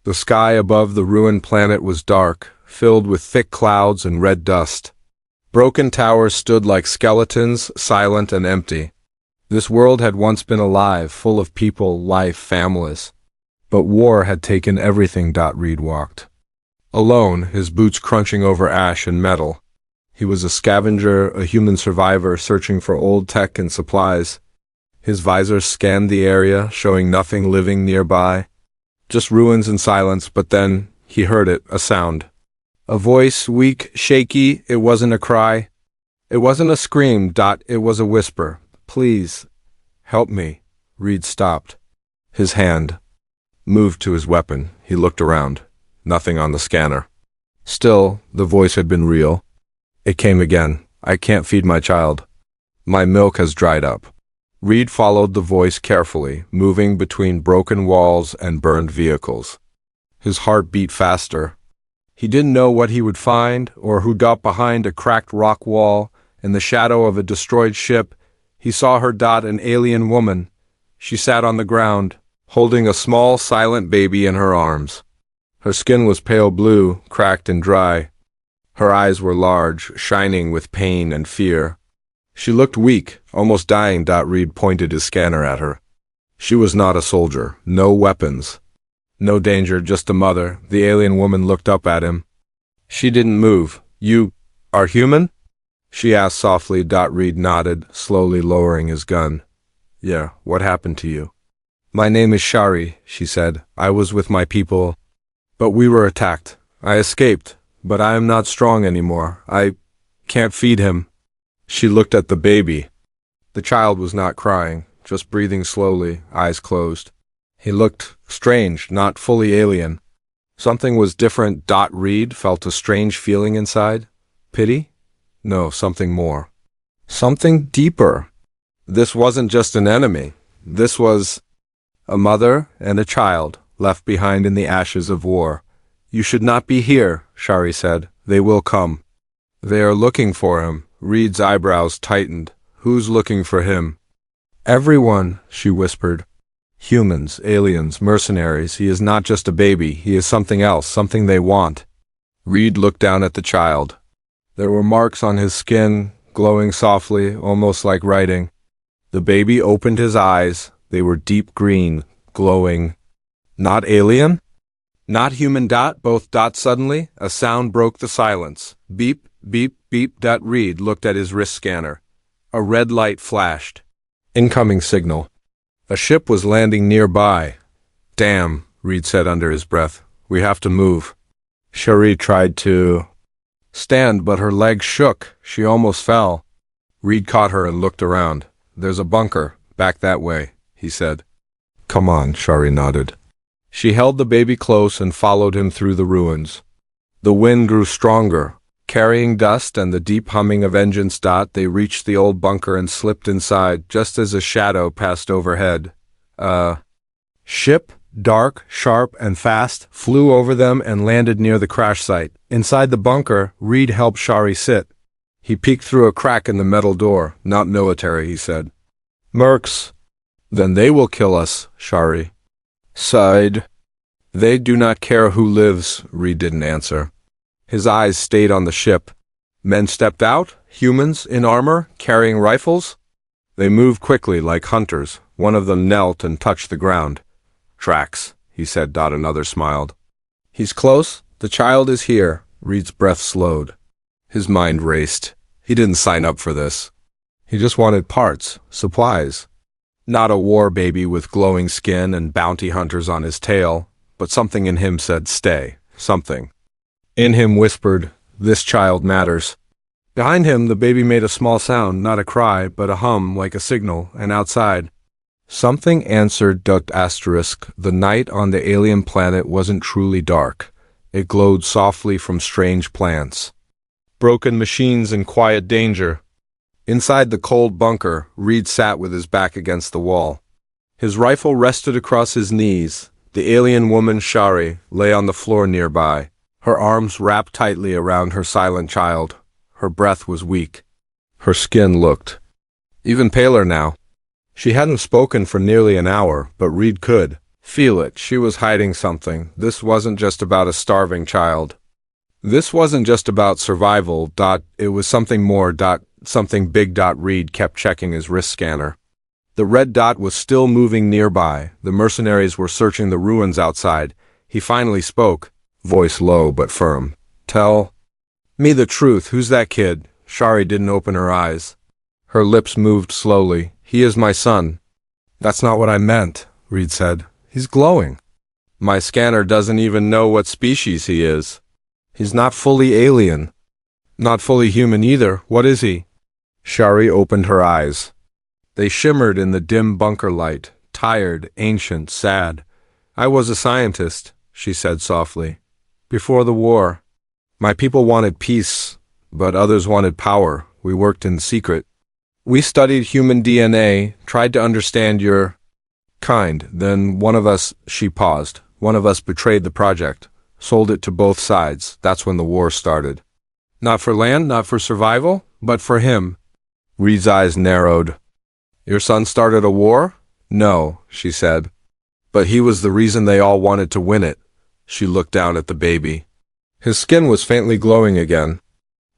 The sky above the ruined planet was dark, filled with thick clouds and red dust. Broken towers stood like skeletons, silent and empty. This world had once been alive, full of people, life, families. But war had taken everything. Reed walked alone, his boots crunching over ash and metal. He was a scavenger, a human survivor searching for old tech and supplies. His visor scanned the area, showing nothing living nearby. Just ruins and silence, but then he heard it, a sound. A voice, weak, shaky, it wasn't a cry. It wasn't a scream. It was a whisper. Please, help me. Reed stopped. His hand moved to his weapon. He looked around. Nothing on the scanner. Still, the voice had been real. It came again. I can't feed my child. My milk has dried up. Reed followed the voice carefully, moving between broken walls and burned vehicles. His heart beat faster. He didn't know what he would find, or who got behind a cracked rock wall. In the shadow of a destroyed ship, he saw her. An alien woman. She sat on the ground, holding a small, silent baby in her arms. Her skin was pale blue, cracked and dry. Her eyes were large, shining with pain and fear. She looked weak, almost dying. Reed pointed his scanner at her. She was not a soldier, no weapons. No danger, just a mother. The alien woman looked up at him. She didn't move. You are human? She asked softly. Reed nodded, slowly lowering his gun. Yeah, what happened to you? My name is Shari, she said. I was with my people, but we were attacked. I escaped, but I am not strong anymore. I can't feed him. She looked at the baby. The child was not crying, just breathing slowly, eyes closed. He looked strange, not fully alien. Something was different. Reed felt a strange feeling inside. Pity? No, something more. Something deeper. This wasn't just an enemy. This was a mother and a child left behind in the ashes of war. You should not be here, Shari said. They will come. They are looking for him. Reed's eyebrows tightened. Who's looking for him? Everyone, she whispered. Humans, aliens, mercenaries. He is not just a baby. He is something else, something they want. Reed looked down at the child. There were marks on his skin, glowing softly, almost like writing. The baby opened his eyes. They were deep green, glowing. Not alien? Not human. Both. Suddenly, a sound broke the silence. Beep, beep, beep. Reed looked at his wrist scanner. A red light flashed. Incoming signal. A ship was landing nearby. Damn, Reed said under his breath. We have to move. Shari tried to stand, but her legs shook. She almost fell. Reed caught her and looked around. There's a bunker, back that way, he said. Come on, Shari nodded. She held the baby close and followed him through the ruins. The wind grew stronger, carrying dust and the deep humming of engines. They reached the old bunker and slipped inside just as a shadow passed overhead. A ship, dark, sharp, and fast, flew over them and landed near the crash site. Inside the bunker, Reed helped Shari sit. He peeked through a crack in the metal door. Not military, he said. Mercs. Then they will kill us, Shari sighed. They do not care who lives, Reed didn't answer. His eyes stayed on the ship. Men stepped out, humans in armor, carrying rifles. They moved quickly like hunters. One of them knelt and touched the ground. Tracks, he said. Another smiled. He's close. The child is here. Reed's breath slowed. His mind raced. He didn't sign up for this. He just wanted parts, supplies. Not a war baby with glowing skin and bounty hunters on his tail, but something in him said stay, something. In him whispered, this child matters. Behind him, the baby made a small sound, not a cry, but a hum like a signal, and outside. Something answered. The night on the alien planet wasn't truly dark. It glowed softly from strange plants. Broken machines and quiet danger. Inside the cold bunker, Reed sat with his back against the wall. His rifle rested across his knees. The alien woman, Shari, lay on the floor nearby, her arms wrapped tightly around her silent child. Her breath was weak. Her skin looked even paler now. She hadn't spoken for nearly an hour, but Reed could Feel it, she was hiding something. This wasn't just about a starving child. This wasn't just about survival. It was something more. Something big. Reed kept checking his wrist scanner. The red dot was still moving nearby. The mercenaries were searching the ruins outside. He finally spoke, voice low but firm. Tell me the truth. Who's that kid? Shari didn't open her eyes. Her lips moved slowly. He is my son. That's not what I meant, Reed said. He's glowing. My scanner doesn't even know what species he is. He's not fully alien. Not fully human either. What is he? Shari opened her eyes. They shimmered in the dim bunker light, tired, ancient, sad. I was a scientist, she said softly. Before the war. My people wanted peace, but others wanted power. We worked in secret. We studied human DNA, tried to understand your kind. Then one of us, she paused, one of us betrayed the project, sold it to both sides. That's when the war started. Not for land, not for survival, but for him. Reed's eyes narrowed. Your son started a war? No, she said. But he was the reason they all wanted to win it. She looked down at the baby. His skin was faintly glowing again.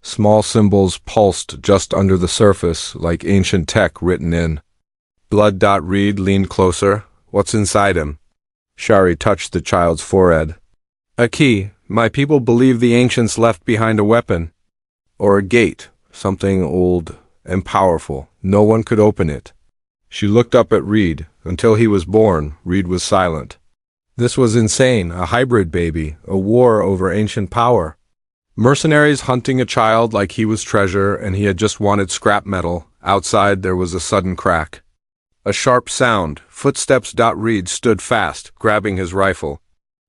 Small symbols pulsed just under the surface, like ancient tech written in. Blood. Reed leaned closer. What's inside him? Shari touched the child's forehead. A key. My people believe the ancients left behind a weapon. Or a gate. Something old and powerful. No one could open it. She looked up at Reed. Until he was born, Reed was silent. This was insane. A hybrid baby. A war over ancient power. Mercenaries hunting a child like he was treasure, and he had just wanted scrap metal. Outside there was a sudden crack. A sharp sound. Footsteps. Reed stood fast, grabbing his rifle.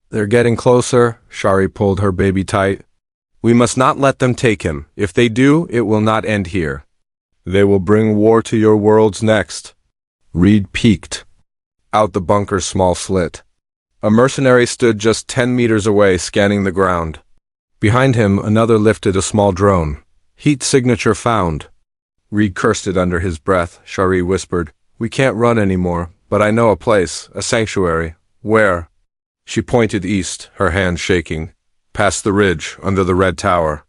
They're getting closer. Shari pulled her baby tight. We must not let them take him. If they do, it will not end here. They will bring war to your worlds next. Reed peeked out the bunker's small slit. A mercenary stood just 10 meters away, scanning the ground. Behind him, another lifted a small drone. Heat signature found. Reed cursed it under his breath. Shari whispered, We can't run anymore, but I know a place, a sanctuary. Where? She pointed east, her hand shaking. Past the ridge, under the red tower.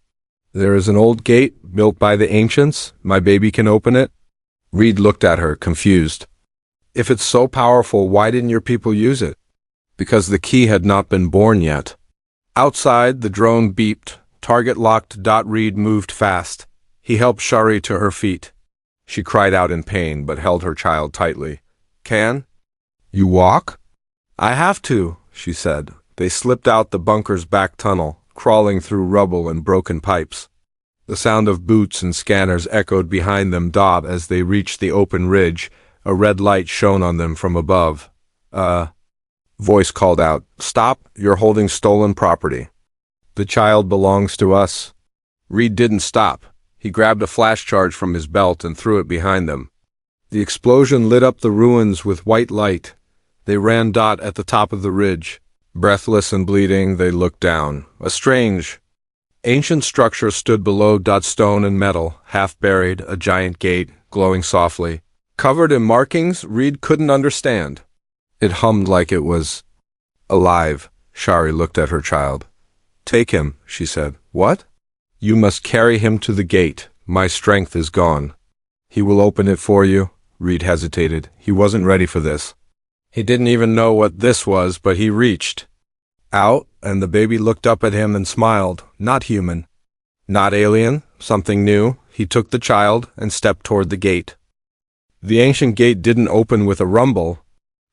There is an old gate, built by the ancients. My baby can open it. Reed looked at her, confused. If it's so powerful, why didn't your people use it? Because the key had not been born yet. Outside, the drone beeped. Target locked. Reed moved fast. He helped Shari to her feet. She cried out in pain, but held her child tightly. Can you walk? I have to, she said. They slipped out the bunker's back tunnel, crawling through rubble and broken pipes. The sound of boots and scanners echoed behind them. As they reached the open ridge, a red light shone on them from above. Voice called out, Stop, you're holding stolen property. The child belongs to us. Reed didn't stop. He grabbed a flash charge from his belt and threw it behind them. The explosion lit up the ruins with white light. They ran. At the top of the ridge. Breathless and bleeding, they looked down. A strange, ancient structure stood below. Stone and metal, half buried, a giant gate, glowing softly. Covered in markings Reed couldn't understand. It hummed like it was alive. Shari looked at her child. Take him, she said. What? You must carry him to the gate. My strength is gone. He will open it for you. Reed hesitated. He wasn't ready for this. He didn't even know what this was, but he reached out, and the baby looked up at him and smiled. Not human. Not alien. Something new. He took the child and stepped toward the gate. The ancient gate didn't open with a rumble.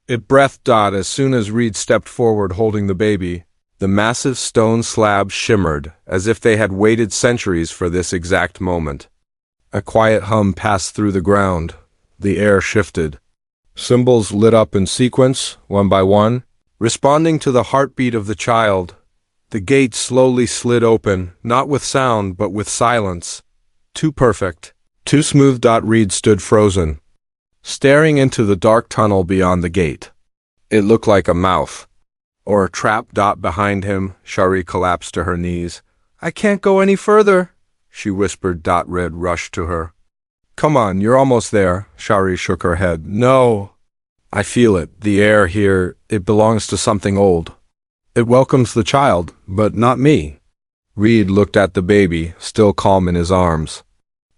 It breathed. As soon as Reed stepped forward holding the baby, the massive stone slabs shimmered, as if they had waited centuries for this exact moment. A quiet hum passed through the ground. The air shifted. Symbols lit up in sequence, one by one, responding to the heartbeat of the child. The gate slowly slid open, not with sound, but with silence. Too perfect. Too smooth. Reed stood frozen, staring into the dark tunnel beyond the gate. It looked like a mouth, or a trap. Behind him, Shari collapsed to her knees. I can't go any further, she whispered. Red rushed to her. Come on, you're almost there. Shari shook her head. No, I feel it, the air here, it belongs to something old. It welcomes the child, but not me. Reed looked at the baby, still calm in his arms.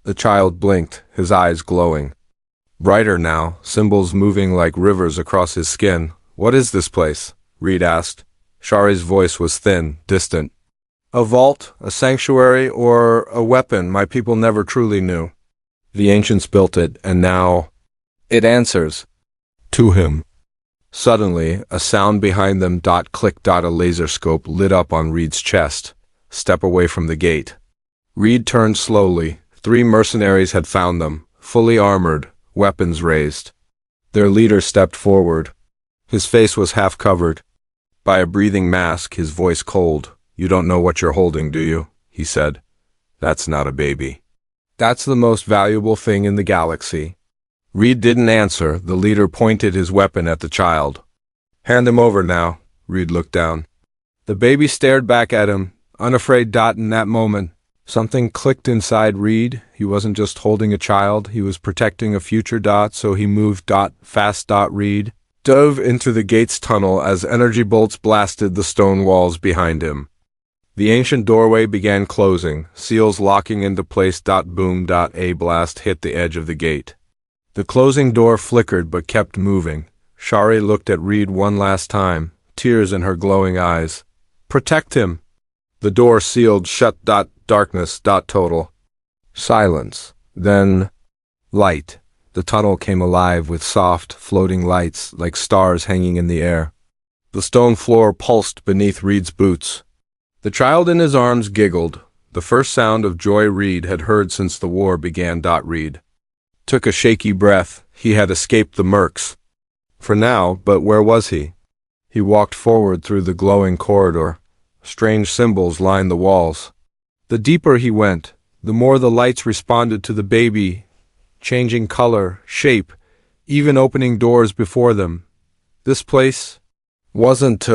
The child blinked, his eyes glowing. Brighter now, symbols moving like rivers across his skin. What is this place? Reed asked. Shari's voice was thin, distant. A vault, a sanctuary, or a weapon my people never truly knew. The ancients built it, and now it answers to him. Suddenly, a sound behind them click. A laser scope lit up on Reed's chest. Step away from the gate. Reed turned slowly. 3 mercenaries had found them, fully armored, weapons raised. Their leader stepped forward. His face was half covered by a breathing mask, his voice cold. You don't know what you're holding, do you? He said. That's not a baby. That's the most valuable thing in the galaxy. Reed didn't answer. The leader pointed his weapon at the child. Hand him over now. Reed looked down. The baby stared back at him, unafraid. In that moment, something clicked inside Reed. He wasn't just holding a child, he was protecting a future. So he moved. Fast. Reed dove into the gate's tunnel as energy bolts blasted the stone walls behind him. The ancient doorway began closing, seals locking into place. Boom. A blast hit the edge of the gate. The closing door flickered but kept moving. Shari looked at Reed one last time, tears in her glowing eyes. Protect him! The door sealed shut. Darkness. Total silence. Then light. The tunnel came alive with soft, floating lights like stars hanging in the air. The stone floor pulsed beneath Reed's boots. The child in his arms giggled, the first sound of joy Reed had heard since the war began. Reed took a shaky breath. He had escaped the mercs. For now, but where was he? He walked forward through the glowing corridor. Strange symbols lined the walls. The deeper he went, the more the lights responded to the baby, changing color, shape, even opening doors before them. This place wasn't,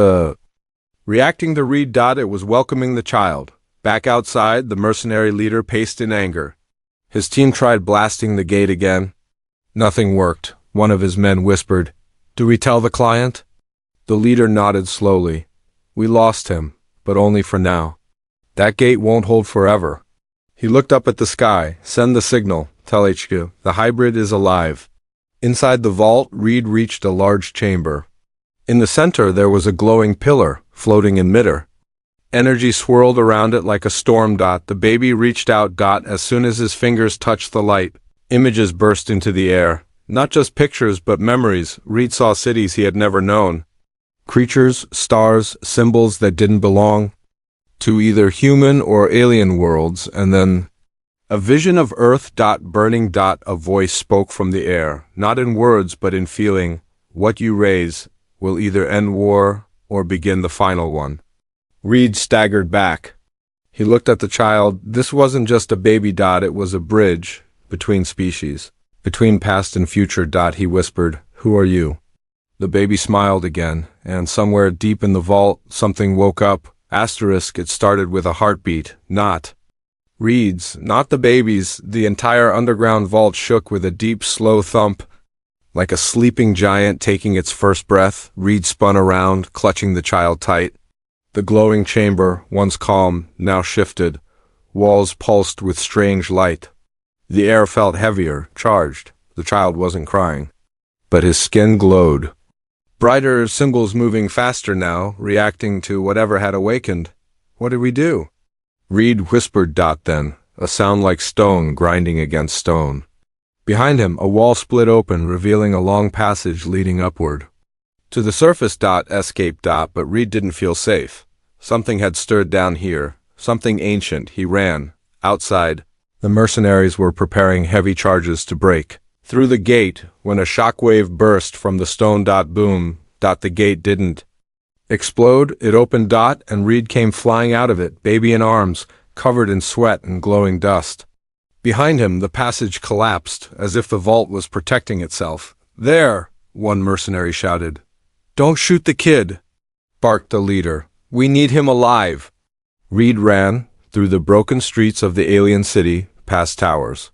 reacting to Reed. It was welcoming the child. Back outside, the mercenary leader paced in anger. His team tried blasting the gate again. Nothing worked. One of his men whispered, Do we tell the client? The leader nodded slowly. We lost him, but only for now. That gate won't hold forever. He looked up at the sky. Send the signal. Tell HQ. The hybrid is alive. Inside the vault, Reed reached a large chamber. In the center, there was a glowing pillar, floating in midair. Energy swirled around it like a storm. The baby reached out. As soon as his fingers touched the light, images burst into the air. Not just pictures, but memories. Reed saw cities he had never known. Creatures, stars, symbols that didn't belong to either human or alien worlds, and then a vision of Earth. Burning. A voice spoke from the air, not in words but in feeling. What you raise will either end war or begin the final one. Reed staggered back. He looked at the child. This wasn't just a baby. It was a bridge between species, between past and future. He whispered, Who are you? The baby smiled again, and somewhere deep in the vault, something woke up. It started with a heartbeat, not Reed's, not the baby's. The entire underground vault shook with a deep, slow thump. Like a sleeping giant taking its first breath, Reed spun around, clutching the child tight. The glowing chamber, once calm, now shifted. Walls pulsed with strange light. The air felt heavier, charged. The child wasn't crying, but his skin glowed. Brighter symbols moving faster now, reacting to whatever had awakened. What did we do? Reed whispered. Then, a sound like stone grinding against stone. Behind him, a wall split open, revealing a long passage leading upward. To the surface. Escape. But Reed didn't feel safe. Something had stirred down here, something ancient. He ran. Outside, the mercenaries were preparing heavy charges to break through the gate when a shockwave burst from the stone. Boom. The gate didn't explode. It opened. And Reed came flying out of it, baby in arms, covered in sweat and glowing dust. Behind him, the passage collapsed, as if the vault was protecting itself. There, one mercenary shouted. Don't shoot the kid, barked the leader. We need him alive. Reed ran through the broken streets of the alien city, past towers.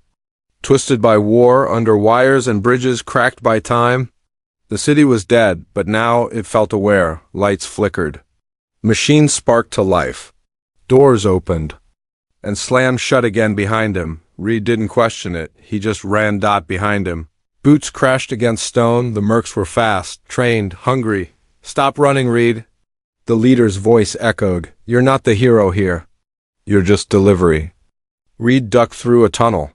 Twisted by war, under wires and bridges cracked by time, The city was dead, but now it felt aware. Lights flickered. Machines sparked to life. Doors opened and slammed shut again behind him. Reed didn't question it. He just ran behind him. Boots crashed against stone. The mercs were fast, trained, hungry. "Stop running, Reed." The leader's voice echoed. "You're not the hero here. You're just delivery." Reed ducked through a tunnel.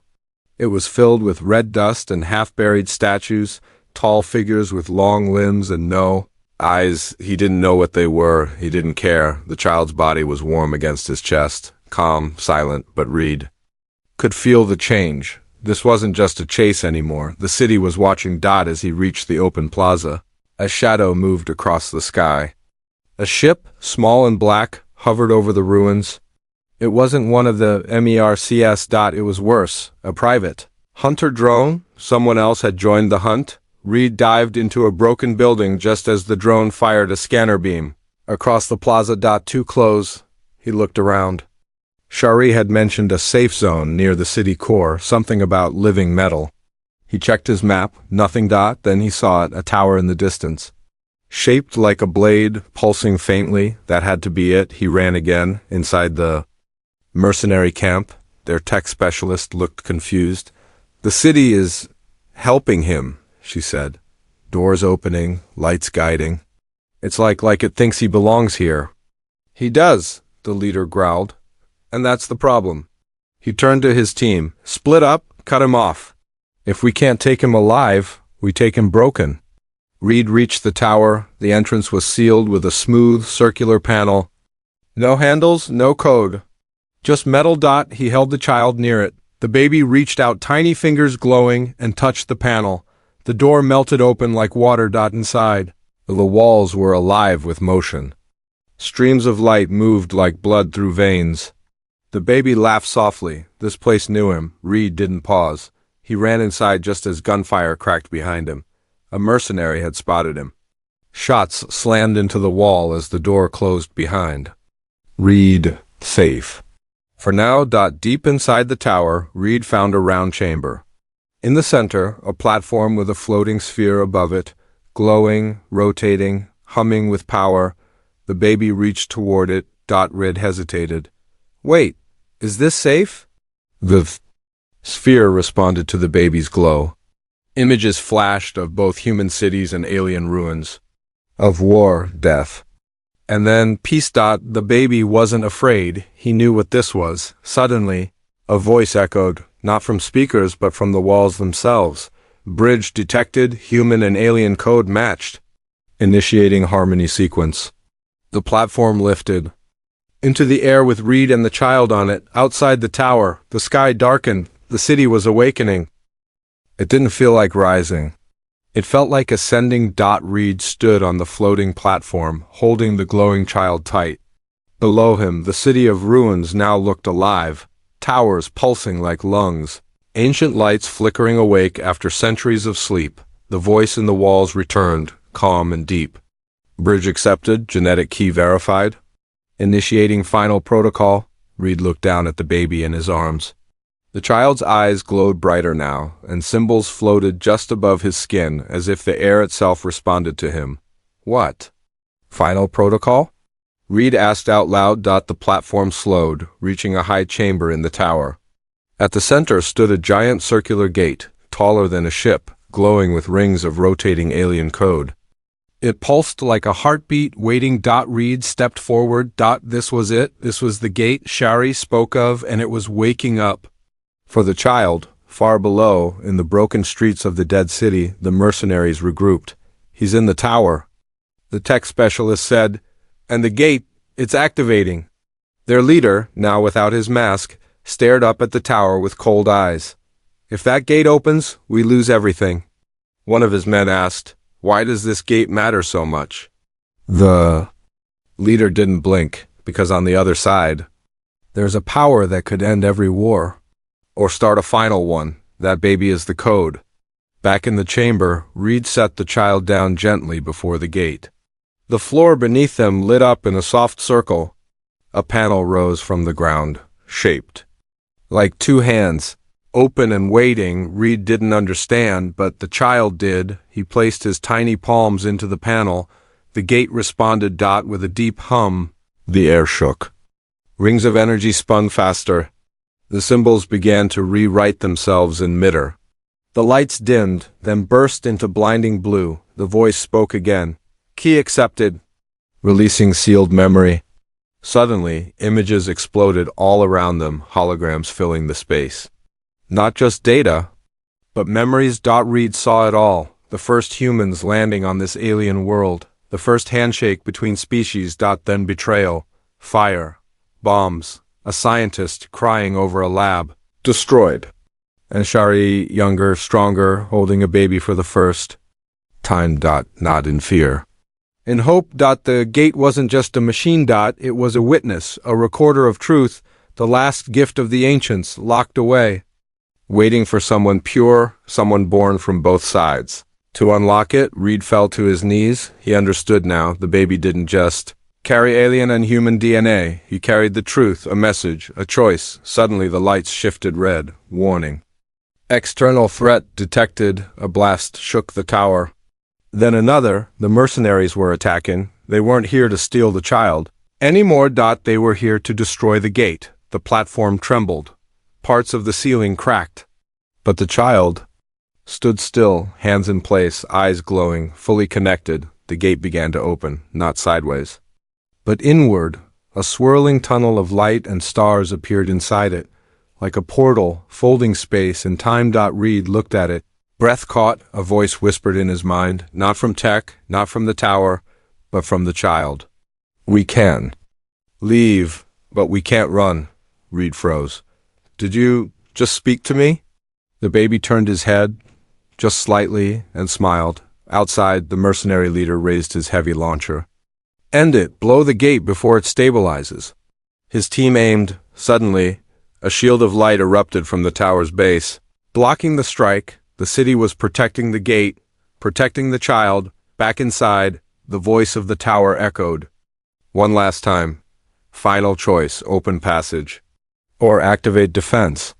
It was filled with red dust and half-buried statues, tall figures with long limbs and no eyes. He didn't know what they were. He didn't care. The child's body was warm against his chest, calm, silent, but Reed could feel the change. This wasn't just a chase anymore. The city was watching as he reached the open plaza. A shadow moved across the sky. A ship, small and black, hovered over the ruins. It wasn't one of the MERCS. It was worse, a private hunter drone. Someone else had joined the hunt. Reed dived into a broken building just as the drone fired a scanner beam. Across the plaza. Too close. He looked around. Shari had mentioned a safe zone near the city core, something about living metal. He checked his map. Nothing. Then he saw it, a tower in the distance. Shaped like a blade, pulsing faintly. That had to be it. He ran again, inside the mercenary camp. Their tech specialist looked confused. "The city is helping him," she said. "Doors opening, lights guiding. It's like it thinks he belongs here." "He does," the leader growled. "And that's the problem." He turned to his team. "Split up, cut him off. If we can't take him alive, we take him broken." Reed reached the tower. The entrance was sealed with a smooth, circular panel. No handles, no code. Just metal. He held the child near it. The baby reached out, tiny fingers glowing, and touched the panel. The door melted open like water. Inside, the walls were alive with motion. Streams of light moved like blood through veins. The baby laughed softly. This place knew him. Reed didn't pause. He ran inside just as gunfire cracked behind him. A mercenary had spotted him. Shots slammed into the wall as the door closed behind. Reed safe. For now. Deep inside the tower, Reed found a round chamber. In the center, a platform with a floating sphere above it, glowing, rotating, humming with power. The baby reached toward it. Reed hesitated. "Wait, is this safe?" The sphere responded to the baby's glow. Images flashed of both human cities and alien ruins. Of war, death. And then peace. The baby wasn't afraid. He knew what this was. Suddenly, a voice echoed, not from speakers but from the walls themselves. Bridge detected, human and alien code matched. Initiating harmony sequence. The platform lifted into the air with Reed and the child on it. Outside the tower, the sky darkened. The city was awakening. It didn't feel like rising. It felt like ascending. Reed stood on the floating platform, holding the glowing child tight. Below him, the city of ruins now looked alive, towers pulsing like lungs, ancient lights flickering awake after centuries of sleep. The voice in the walls returned, calm and deep. "Bridge accepted, genetic key verified." Initiating final protocol. Reed looked down at the baby in his arms. The child's eyes glowed brighter now, and symbols floated just above his skin as if the air itself responded to him. "What? Final protocol?" Reed asked out loud. The platform slowed, reaching a high chamber in the tower. At the center stood a giant circular gate, taller than a ship, glowing with rings of rotating alien code. It pulsed like a heartbeat, waiting. Reed stepped forward. This was it. This was the gate Shari spoke of, and it was waking up. For the child, far below, in the broken streets of the dead city, the mercenaries regrouped. "He's in the tower," the tech specialist said, "and the gate, it's activating." Their leader, now without his mask, stared up at the tower with cold eyes. "If that gate opens, we lose everything." One of his men asked, "Why does this gate matter so much?" The leader didn't blink, because on the other side, there's a power that could end every war. Or start a final one. That baby is the code. Back in the chamber, Reed set the child down gently before the gate. The floor beneath them lit up in a soft circle. A panel rose from the ground, shaped like two hands, open and waiting. Reed didn't understand, but the child did. He placed his tiny palms into the panel. The gate responded. With a deep hum, the air shook. Rings of energy spun faster. The symbols began to rewrite themselves in midair. The lights dimmed, then burst into blinding blue. The voice spoke again. Key accepted. Releasing sealed memory. Suddenly, images exploded all around them, holograms filling the space. Not just data, but memories. Reed saw it all. The first humans landing on this alien world. The first handshake between species. Then betrayal. Fire. Bombs. A scientist crying over a lab. Destroyed. And Shari, younger, stronger, holding a baby for the first time. Not in fear. In hope. The gate wasn't just a machine. It was a witness, a recorder of truth, the last gift of the ancients, locked away, waiting for someone pure, someone born from both sides. To unlock it, Reed fell to his knees. He understood now. The baby didn't just carry alien and human DNA. He carried the truth, a message, a choice. Suddenly the lights shifted red. Warning. External threat detected. A blast shook the tower. Then another. The mercenaries were attacking. They weren't here to steal the child anymore. They were here to destroy the gate. The platform trembled. Parts of the ceiling cracked. But the child stood still, hands in place, eyes glowing, fully connected. The gate began to open, not sideways, but inward. A swirling tunnel of light and stars appeared inside it, like a portal, folding space and time. Reed looked at it. Breath caught. A voice whispered in his mind, not from tech, not from the tower, but from the child. We can leave, but we can't run. Reed froze. Did you just speak to me? The baby turned his head, just slightly, and smiled. Outside, the mercenary leader raised his heavy launcher. End it. Blow the gate before it stabilizes. His team aimed. Suddenly, a shield of light erupted from the tower's base, blocking the strike. The city was protecting the gate, protecting the child. Back inside, the voice of the tower echoed. One last time. Final choice, open passage. Or activate defense.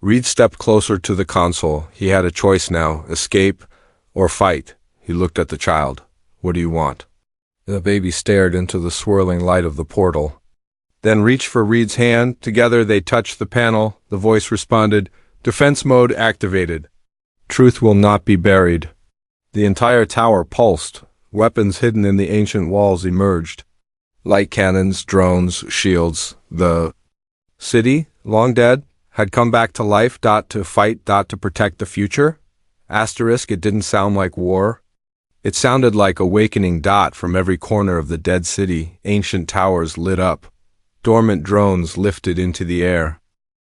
Reed stepped closer to the console. He had a choice now, escape or fight. He looked at the child. What do you want? The baby stared into the swirling light of the portal, then reached for Reed's hand. Together they touched the panel. The voice responded, defense mode activated. Truth will not be buried. The entire tower pulsed. Weapons hidden in the ancient walls emerged. Light cannons, drones, shields. The city, long dead, had come back to life. To fight. To protect the future. Asterisk, it didn't sound like war. It sounded like awakening. From every corner of the dead city, ancient towers lit up. Dormant drones lifted into the air.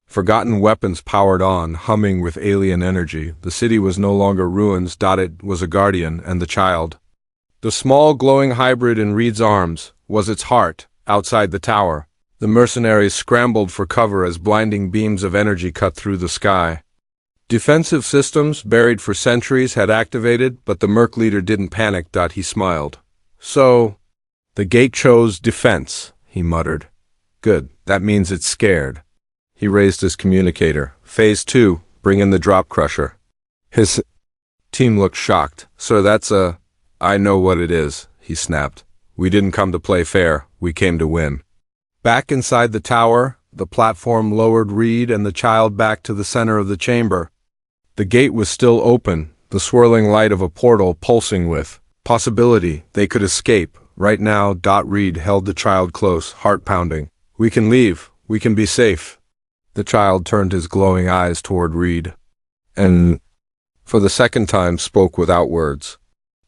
Forgotten weapons powered on, humming with alien energy. The city was no longer ruins. It was a guardian, and the child. The small glowing hybrid in Reed's arms was its heart. Outside the tower, the mercenaries scrambled for cover as blinding beams of energy cut through the sky. Defensive systems, buried for centuries, had activated, but the merc leader didn't panic. He smiled. So, the gate chose defense, he muttered. Good, that means it's scared. He raised his communicator. Phase 2, bring in the drop crusher. His team looked shocked. Sir, I know what it is, he snapped. We didn't come to play fair, we came to win. Back inside the tower, the platform lowered Reed and the child back to the center of the chamber. The gate was still open, the swirling light of a portal pulsing with possibility. They could escape. Right now. Reed held the child close, heart pounding. We can leave. We can be safe. The child turned his glowing eyes toward Reed, and for the second time spoke without words.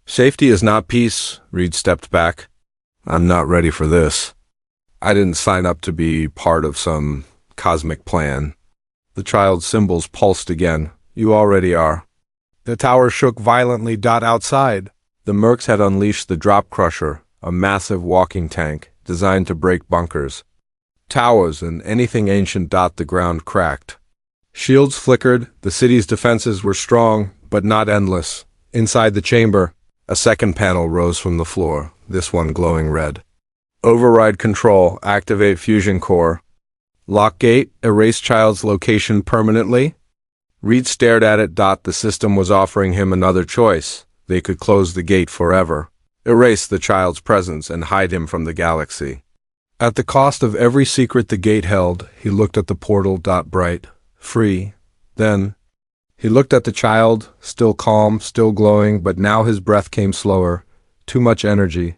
Safety is not peace. Reed stepped back. I'm not ready for this. I didn't sign up to be part of some cosmic plan. The child's symbols pulsed again. You already are. The tower shook violently. Outside, the mercs had unleashed the drop crusher, a massive walking tank designed to break bunkers, towers, and anything ancient. The ground cracked. Shields flickered. The city's defenses were strong, but not endless. Inside the chamber, a second panel rose from the floor, this one glowing red. Override control. Activate fusion core. Lock gate. Erase child's location permanently. Reed stared at it. The system was offering him another choice. They could close the gate forever, erase the child's presence, and hide him from the galaxy. At the cost of every secret the gate held, he looked at the portal. Bright, free. Then, he looked at the child, still calm, still glowing, but now his breath came slower. Too much energy.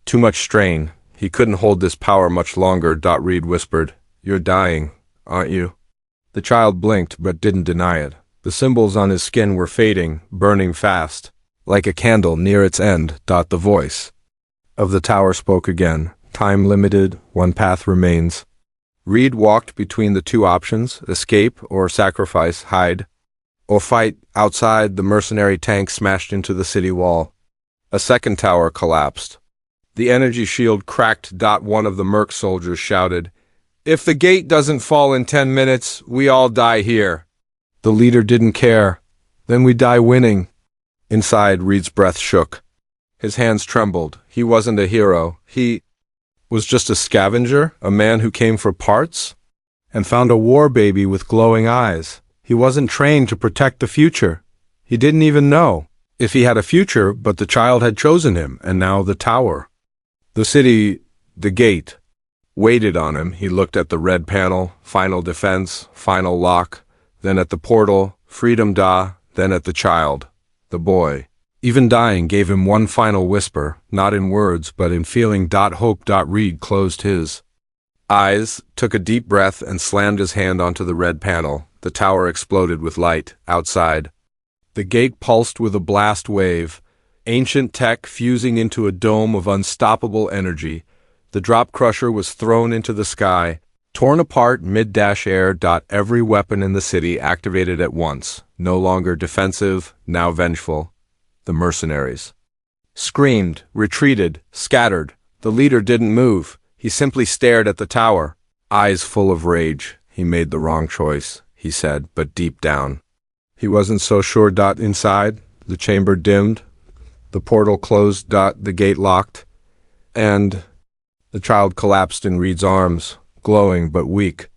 Too much strain. He couldn't hold this power much longer. Reed whispered, "You're dying, aren't you?" The child blinked, but didn't deny it. The symbols on his skin were fading, burning fast, like a candle near its end. The voice of the tower spoke again. "Time limited, one path remains." Reed walked between the two options: escape or sacrifice, hide or fight. Outside, the mercenary tank smashed into the city wall. A second tower collapsed. The energy shield cracked. One of the merc soldiers shouted, "If the gate doesn't fall in 10 minutes, we all die here." The leader didn't care. "Then we die winning." Inside, Reed's breath shook. His hands trembled. He wasn't a hero. He was just a scavenger, a man who came for parts and found a war baby with glowing eyes. He wasn't trained to protect the future. He didn't even know if he had a future, but the child had chosen him, and now the tower. The city, the gate, waited on him. He looked at the red panel, final defense, final lock, then at the portal, freedom. Then at the child, the boy. Even dying gave him one final whisper, not in words, but in feeling. Hope. Reed closed his eyes, took a deep breath, and slammed his hand onto the red panel. The tower exploded with light. Outside, the gate pulsed with a blast wave, ancient tech fusing into a dome of unstoppable energy. The drop crusher was thrown into the sky, torn apart mid-air. Every weapon in the city activated at once, no longer defensive, now vengeful. The mercenaries screamed, retreated, scattered. The leader didn't move. He simply stared at the tower, eyes full of rage. He made the wrong choice, he said, but deep down, he wasn't so sure. Inside, the chamber dimmed, the portal closed. The gate locked, and the child collapsed in Reed's arms, glowing but weak,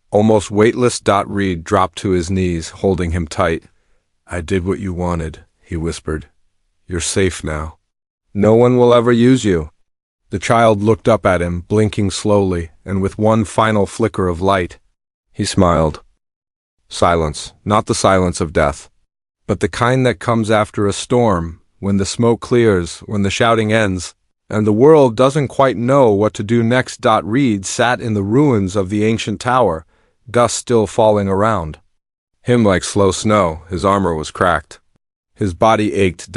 almost weightless. Reed dropped to his knees, holding him tight. "I did what you wanted," he whispered. "You're safe now. No one will ever use you." The child looked up at him, blinking slowly, and with one final flicker of light, he smiled. Silence, not the silence of death, but the kind that comes after a storm, when the smoke clears, when the shouting ends, and the world doesn't quite know what to do next. Reed sat in the ruins of the ancient tower, dust still falling around him like slow snow. His armor was cracked. His body ached.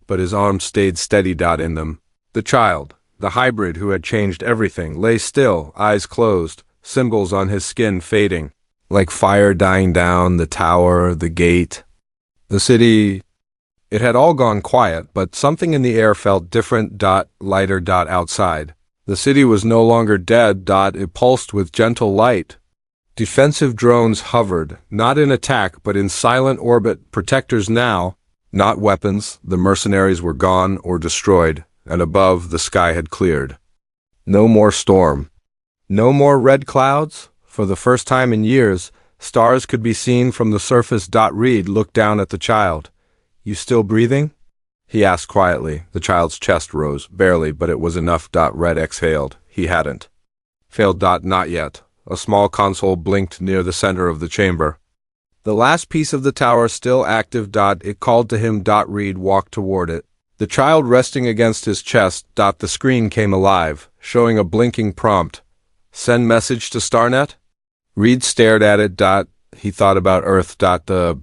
But his arms stayed steady. In them, the child, the hybrid who had changed everything, lay still, eyes closed, symbols on his skin fading, like fire dying down. The tower, the gate, the city, it had all gone quiet, but something in the air felt different. Lighter. Outside, the city was no longer dead. It pulsed with gentle light. Defensive drones hovered, not in attack but in silent orbit, protectors now, not weapons. The mercenaries were gone or destroyed, and above, the sky had cleared. No more storm. No more red clouds. For the first time in years, stars could be seen from the surface. Reed looked down at the child. "You still breathing?" he asked quietly. The child's chest rose, barely, but it was enough. Red exhaled. He hadn't failed. Not yet. A small console blinked near the center of the chamber. The last piece of the tower still active. It called to him. Reed walked toward it, the child resting against his chest. The screen came alive, showing a blinking prompt. "Send message to Starnet?" Reed stared at it. He thought about Earth. The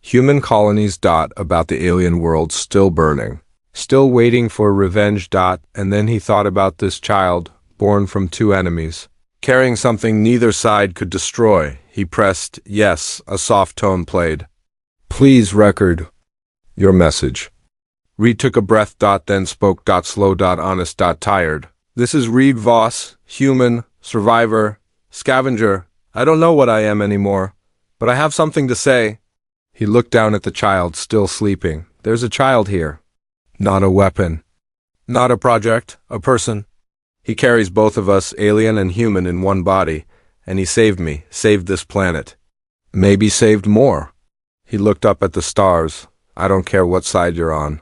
human colonies. About the alien world still burning, still waiting for revenge. And then he thought about this child, born from two enemies, carrying something neither side could destroy. He pressed yes. A soft tone played. "Please record your message." Reed took a breath. Then spoke. Slow. Honest. Tired. "This is Reed Voss, human, survivor, scavenger. I don't know what I am anymore, but I have something to say." He looked down at the child, still sleeping. "There's a child here. Not a weapon. Not a project. A person. He carries both of us, alien and human, in one body. And he saved me, saved this planet. Maybe saved more." He looked up at the stars. I don't care what side you're on.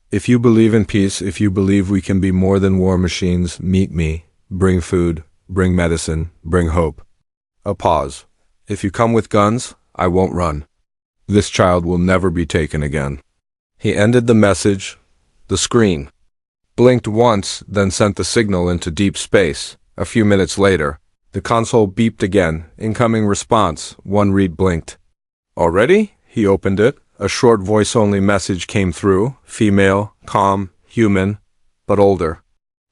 If you believe in peace, if you believe we can be more than war machines, meet me. Bring food, bring medicine, bring hope. A pause. If you come with guns, I won't run. This child will never be taken again. He ended the message. The screen blinked once, then sent the signal into deep space. A few minutes later, the console beeped again. Incoming response. One read blinked. Already? He opened it. A short voice-only message came through. Female, calm, human, but older.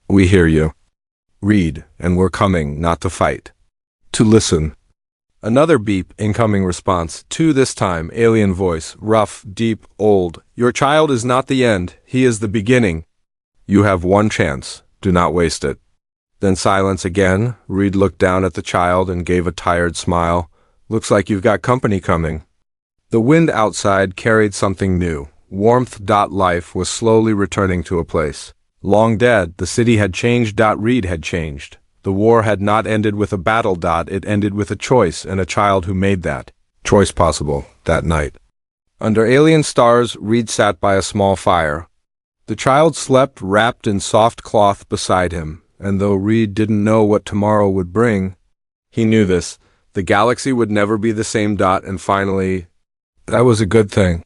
We hear you. Read, and we're coming, not to fight. To listen. Another beep, incoming response. Two this time, alien voice, rough, deep, old. Your child is not the end. He is the beginning. You have one chance. Do not waste it. Then silence again. Reed looked down at the child and gave a tired smile. Looks like you've got company coming. The wind outside carried something new. Warmth. Life was slowly returning to a place. Long dead, the city had changed. Reed had changed. The war had not ended with a battle. It ended with a choice, and a child who made that choice possible that night. Under alien stars, Reed sat by a small fire. The child slept wrapped in soft cloth beside him, and though Reed didn't know what tomorrow would bring, he knew this. The galaxy would never be the same. And finally, that was a good thing.